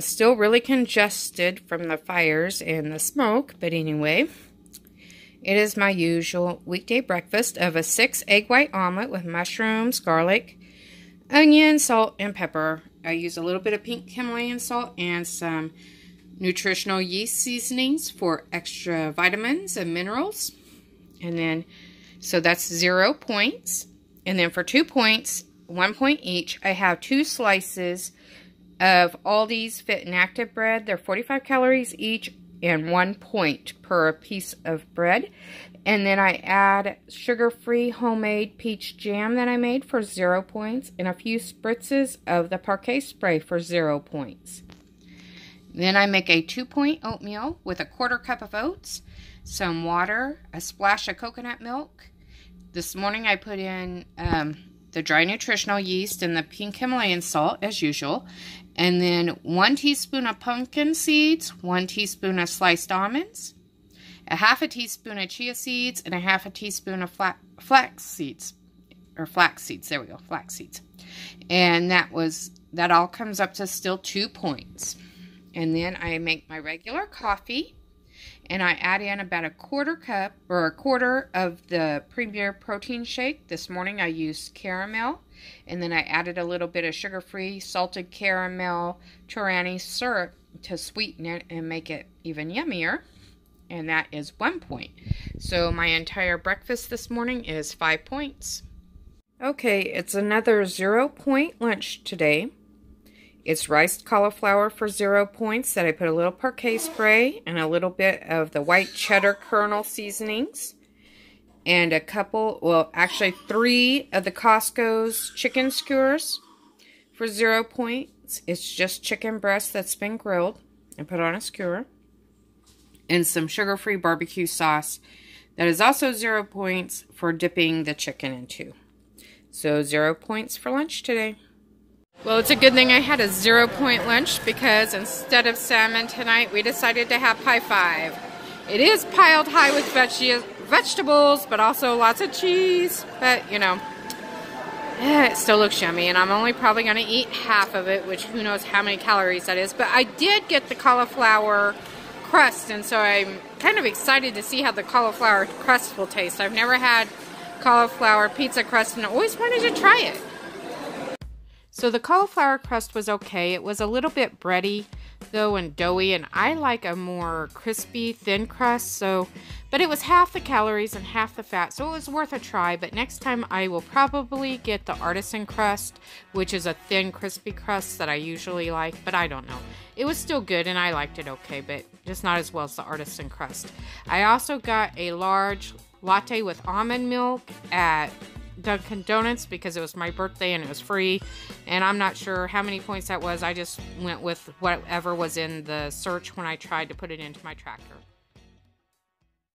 still really congested from the fires and the smoke, but anyway, it is my usual weekday breakfast of a 6 egg white omelet with mushrooms, garlic, onion, salt, and pepper. I use a little bit of pink Himalayan salt and some nutritional yeast seasonings for extra vitamins and minerals. And then, so that's 0 points. And then for 2 points, 1 point each, I have 2 slices of Aldi's Fit and Active bread. They're 45 calories each and 1 point per piece of bread. And then I add sugar-free homemade peach jam that I made for 0 points and a few spritzes of the parquet spray for 0 points. Then I make a 2-point oatmeal with a 1/4 cup of oats, some water, a splash of coconut milk. This morning I put in the dry nutritional yeast and the pink Himalayan salt as usual. And then 1 teaspoon of pumpkin seeds, 1 teaspoon of sliced almonds, a 1/2 teaspoon of chia seeds, and a 1/2 teaspoon of flax seeds. There we go, flax seeds. And that all comes up to still 2 points. And then I make my regular coffee, and I add in about a 1/4 cup or a 1/4 of the Premier protein shake. This morning I used caramel, and then I added a little bit of sugar-free salted caramel Torani syrup to sweeten it and make it even yummier. And that is 1 point. So my entire breakfast this morning is 5 points. Okay, it's another 0 point lunch today. It's riced cauliflower for 0 points that I put a little parquet spray and a little bit of the white cheddar kernel seasonings. And a couple, well, actually 3 of the Costco's chicken skewers for 0 points. It's just chicken breast that's been grilled and put on a skewer. And some sugar-free barbecue sauce that is also 0 points for dipping the chicken into. So 0 points for lunch today. Well, it's a good thing I had a 0 point lunch because instead of salmon tonight, we decided to have pie 5. It is piled high with vegetables, but also lots of cheese. But, you know, it still looks yummy. And I'm only probably going to eat half of it, which who knows how many calories that is. But I did get the cauliflower crust, and so I'm kind of excited to see how the cauliflower crust will taste. I've never had cauliflower pizza crust and I always wanted to try it. So the cauliflower crust was okay. It was a little bit bready though and doughy, and I like a more crispy thin crust, but it was half the calories and half the fat, so it was worth a try. But next time I will probably get the artisan crust, which is a thin crispy crust that I usually like, but I don't know. It was still good and I liked it okay, but just not as well as the artisan crust. I also got a large latte with almond milk at Dunkin' Donuts because it was my birthday and it was free, and I'm not sure how many points that was. I just went with whatever was in the search when I tried to put it into my tracker.